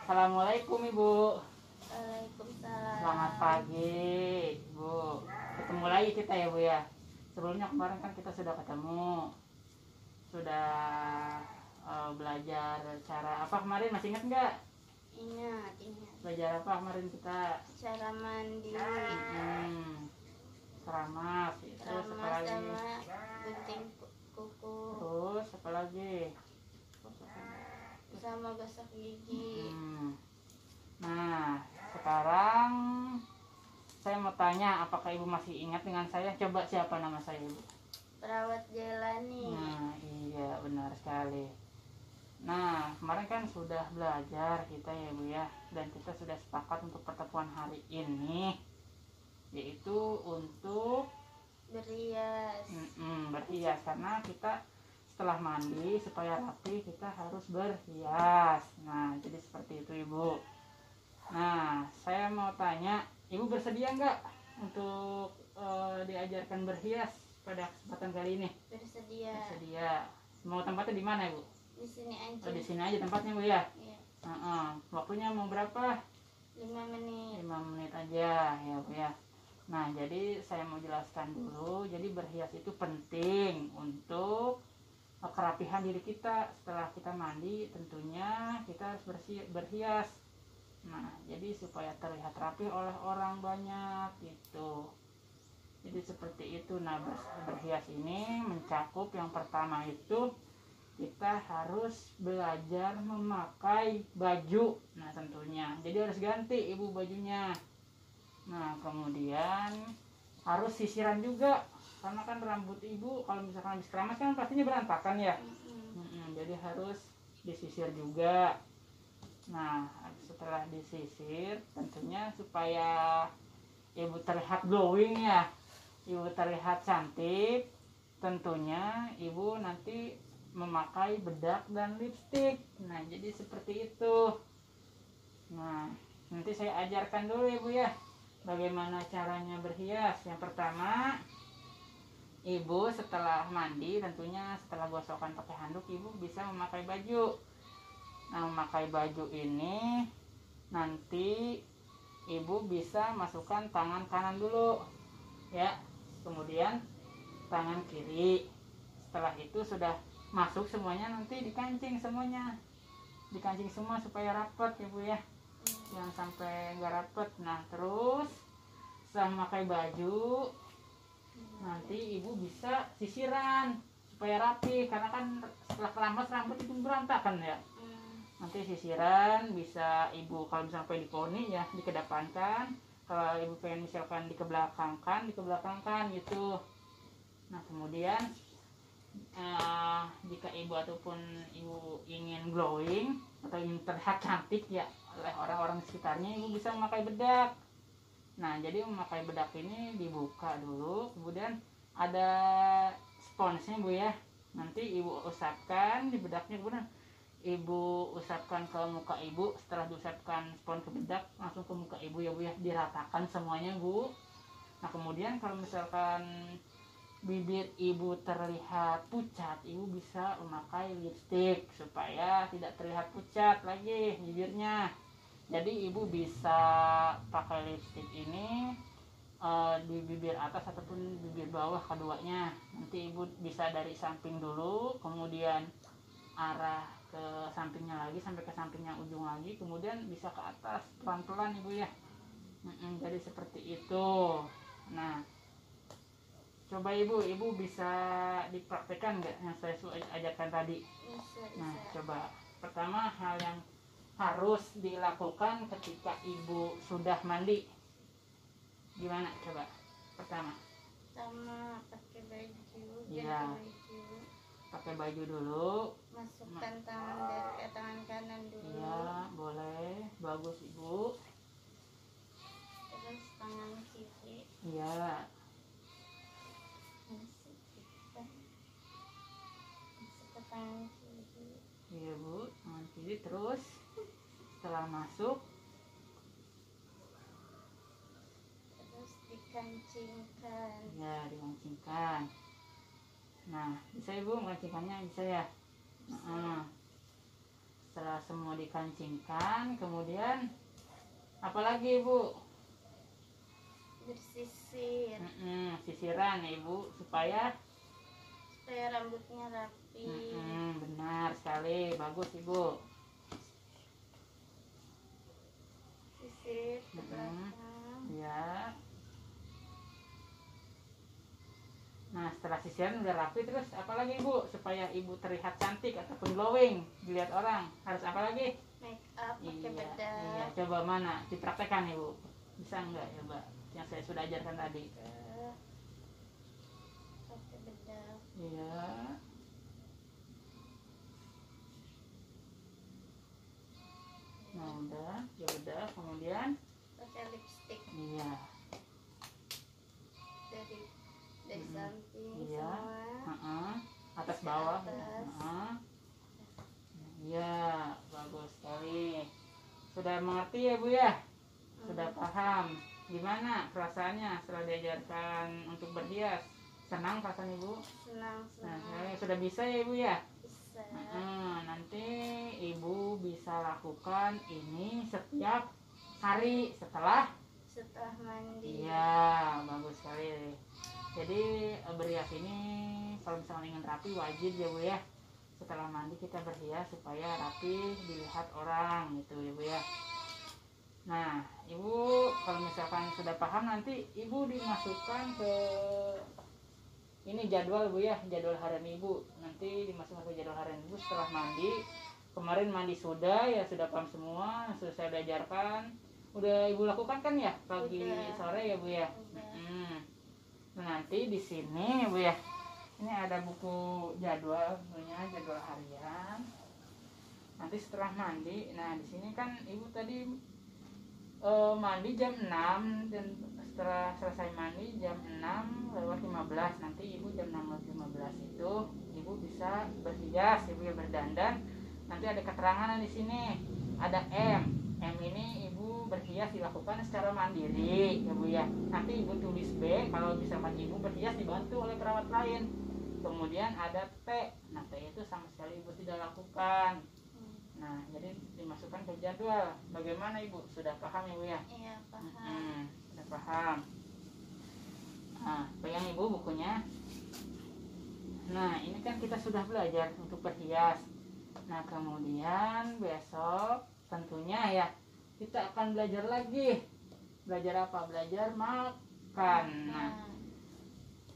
Assalamualaikum Ibu. Waalaikumsalam. Selamat pagi Bu. Ketemu lagi kita ya Bu ya. Sebelumnya kemarin kan kita sudah ketemu, sudah belajar cara apa kemarin, masih ingat nggak? Ingat. Belajar apa kemarin kita? Cara mandi. Keramas. Terus apa Keramas lagi? sama gunting kuku. Terus apa lagi? Sama gosok gigi. Nah, sekarang saya mau tanya, apakah Ibu masih ingat dengan saya? Coba, siapa nama saya Ibu? Perawat Jelani. Nah, iya benar sekali. Nah, kemarin kan sudah belajar kita ya Bu ya, dan kita sudah sepakat untuk pertemuan hari ini, yaitu untuk Berhias. berhias, karena kita setelah mandi supaya rapi kita harus berhias. Nah, jadi seperti itu Ibu. Nah, saya mau tanya, Ibu bersedia nggak untuk diajarkan berhias pada kesempatan kali ini? Bersedia. Bersedia. Mau tempatnya di mana Ibu? Di sini aja. Oh, di sini aja tempatnya Bu ya. Iya. Waktunya mau berapa? 5 menit. 5 menit aja ya Bu ya. Nah, jadi saya mau jelaskan dulu. Jadi berhias itu penting untuk kerapihan diri kita. Setelah kita mandi tentunya kita harus berhias. Nah, jadi supaya terlihat rapi oleh orang banyak gitu. Jadi seperti itu. Nah, berhias ini mencakup yang pertama itu kita harus belajar memakai baju. Nah, tentunya jadi harus ganti Ibu bajunya. Nah, kemudian harus sisiran juga, karena kan rambut Ibu kalau misalkan habis keramas kan pastinya berantakan ya. Jadi harus disisir juga. Nah, setelah disisir tentunya supaya Ibu terlihat glowing ya, Ibu terlihat cantik, tentunya Ibu nanti memakai bedak dan lipstik. Nah, jadi seperti itu. Nah, nanti saya ajarkan dulu Ibu ya bagaimana caranya berhias. Yang pertama, Ibu setelah mandi, tentunya setelah gosokkan pakai handuk, Ibu bisa memakai baju. Nah, memakai baju ini nanti Ibu bisa masukkan tangan kanan dulu ya, kemudian tangan kiri. Setelah itu sudah masuk semuanya, nanti dikancing semuanya, dikancing semua supaya rapat ya Bu ya, jangan sampai nggak rapat. Nah, terus setelah memakai baju nanti Ibu bisa sisiran supaya rapi, karena kan setelah keramas rambut itu berantakan ya. Nanti sisiran bisa Ibu kalau misalnya pengen diponi ya dikedepankan, kalau Ibu pengen misalkan dikebelakangkan gitu. Nah, kemudian jika Ibu ataupun Ibu ingin glowing atau ingin terlihat cantik ya oleh orang-orang sekitarnya, Ibu bisa memakai bedak. Nah, jadi memakai bedak ini dibuka dulu, kemudian ada sponsnya Bu ya. Nanti Ibu usapkan di bedaknya, kemudian Ibu usapkan ke muka Ibu. Setelah diusapkan spons ke bedak, langsung ke muka Ibu ya Bu ya, diratakan semuanya Bu. Nah, kemudian kalau misalkan bibir Ibu terlihat pucat, Ibu bisa memakai lipstik supaya tidak terlihat pucat lagi bibirnya. Jadi Ibu bisa pakai lipstik ini di bibir atas ataupun bibir bawah keduanya. Nanti Ibu bisa dari samping dulu, kemudian arah ke sampingnya lagi sampai ke sampingnya ujung lagi, kemudian bisa ke atas pelan-pelan Ibu ya. Jadi seperti itu. Nah, coba Ibu bisa dipraktekkan nggak yang saya ajarkan tadi? Bisa. Nah, coba. Pertama, hal yang harus dilakukan ketika Ibu sudah mandi gimana coba? Pertama, Sama pakai baju. Iya. Ganti baju. Pakai baju dulu. Masukkan tangan kanan dulu. Iya, boleh. Bagus Ibu. Terus tangan kiri. Iya. Masuk ke tangan kiri. Iya Bu, tangan kiri. Terus setelah masuk, Terus dikancingkan. ya dikancingkan. Nah, bisa Ibu mengkancingkannya, bisa ya. setelah semua dikancingkan, kemudian apalagi ibu? Bersisir Sisiran ya ibu, supaya rambutnya rapi. benar sekali, bagus ibu. Sisir ke belakang. Ya. Nah, setelah sisiran udah rapi, terus apalagi ibu supaya ibu terlihat cantik ataupun glowing dilihat orang, harus apa lagi? Make up pakai bedak. Iya, coba mana dipraktekkan ibu, bisa nggak ya mbak yang saya sudah ajarkan tadi? Pakai bedak. Iya. Nah udah, ya udah, kemudian Pakai lipstick iya, dari samping iya, semua. atas Ke bawah, atas. iya, bagus sekali. Sudah mengerti ya bu ya? Sudah paham gimana perasaannya setelah diajarkan untuk berhias? Senang perasaan ibu? Senang. Nah, sudah bisa ya ibu ya? Bisa. Nanti ibu bisa lakukan ini setiap hari setelah mandi. iya, bagus sekali. Jadi berhias ini kalau misalnya ingin rapi wajib ya bu ya, setelah mandi kita berhias supaya rapi dilihat orang gitu ya bu ya. Nah ibu kalau misalkan sudah paham, nanti ibu dimasukkan ke ini jadwal bu ya, jadwal harian ibu. Nanti dimasukkan ke jadwal harian ibu setelah mandi. Kemarin mandi sudah ya, sudah paham semua, sudah saya ajarkan. Udah ibu lakukan kan ya pagi sore ya bu ya. Nah, nanti di sini bu ya, ini ada buku jadwal, punya jadwal harian. Nanti setelah mandi, nah di sini kan ibu tadi mandi jam 6 dan setelah selesai mandi jam 6:15, nanti ibu jam 6:15 itu ibu bisa berhias, ibu ya berdandan. Nanti ada keterangan di sini, ada M ini ibu berhias dilakukan secara mandiri ya bu ya. Nanti ibu tulis B kalau misalkan ibu berhias dibantu oleh perawat lain. Kemudian ada T, nah T itu sama sekali ibu tidak lakukan. Nah jadi dimasukkan ke jadwal. Bagaimana ibu, sudah paham ya bu ya? Iya paham. Sudah paham. Nah pegang ibu bukunya. Nah ini kan kita sudah belajar untuk berhias. Nah kemudian besok tentunya ya kita akan belajar lagi. Belajar apa? Belajar makan. Nah,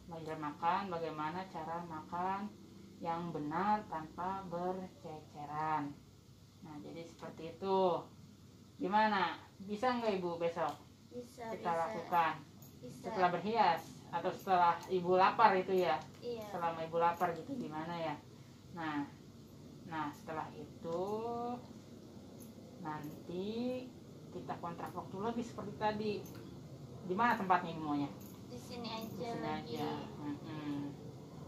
belajar makan, bagaimana cara makan yang benar tanpa berceceran. Nah jadi seperti itu. Gimana? Bisa nggak ibu besok kita lakukan? Bisa. Setelah berhias atau setelah ibu lapar itu ya? Iya. Selama ibu lapar gitu gimana ya? Nah setelah itu nanti kita kontrak waktu lagi seperti tadi. Di mana tempatnya semuanya? Di sini aja. Di sini lagi. aja.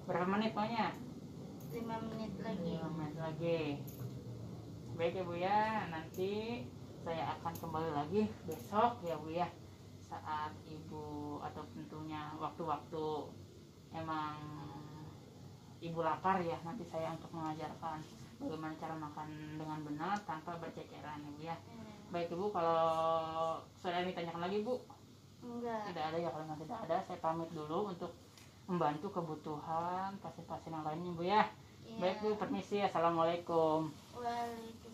Berapa menit pokoknya? 5 menit lagi. 5 menit lagi. Baik ya bu ya, nanti saya akan kembali lagi besok ya bu ya, saat ibu atau tentunya waktu-waktu emang ibu lapar ya, nanti saya untuk mengajarkan bagaimana cara makan dengan benar tanpa berceceran ya bu ya. Baik ibu, kalau saya ditanyakan lagi bu? Enggak. Tidak ada ya, kalau memang tidak ada saya pamit dulu untuk membantu kebutuhan pasien-pasien yang lainnya bu ya. Iya. Baik bu, permisi, assalamualaikum. Waalaikumsalam.